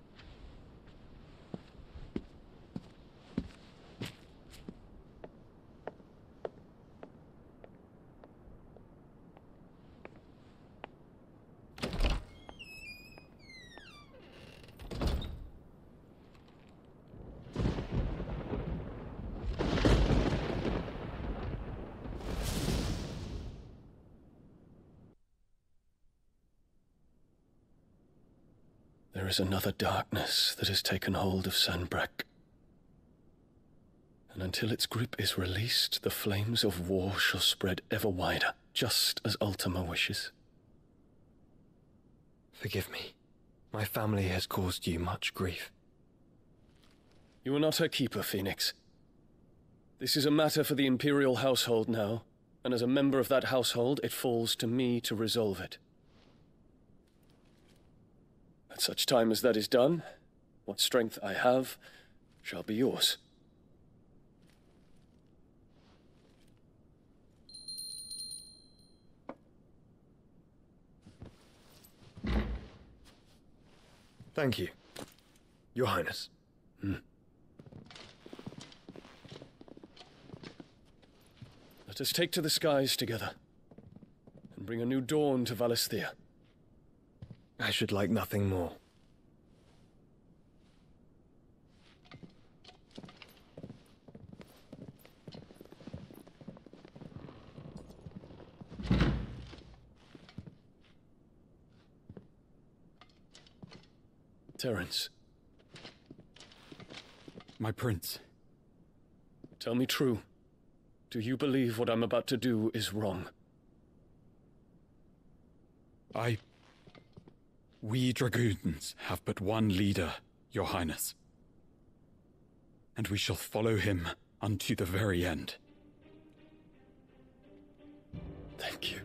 There is another darkness that has taken hold of Sanbreque. And until its grip is released, the flames of war shall spread ever wider, just as Ultima wishes. Forgive me. My family has caused you much grief. You are not her keeper, Phoenix. This is a matter for the Imperial household now, and as a member of that household, it falls to me to resolve it. At such time as that is done, what strength I have shall be yours. Thank you, Your Highness. Let us take to the skies together, and bring a new dawn to Valisthea. I should like nothing more. Terence. My prince. Tell me true. Do you believe what I'm about to do is wrong? We Dragoons have but one leader, Your Highness. And we shall follow him unto the very end. Thank you.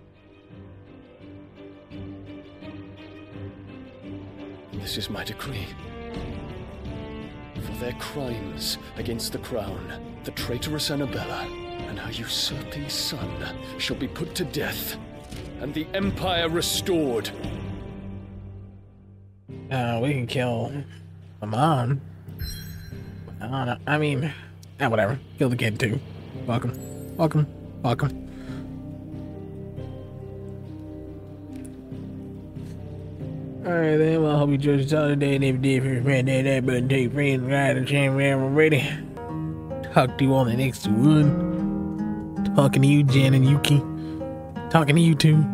This is my decree. For their crimes against the crown, the traitorous Annabella and her usurping son shall be put to death, and the Empire restored. We can kill the mom. I don't know. I mean, whatever. Kill the kid too. Welcome. Welcome. Welcome. Alright then, well I hope you enjoyed the show today, and if you did, if you're a friend, that button, take friends, ride the channel whenever we're ready. Talk to you on the next one. Talking to you, Jen and Yuki. Talking to you too.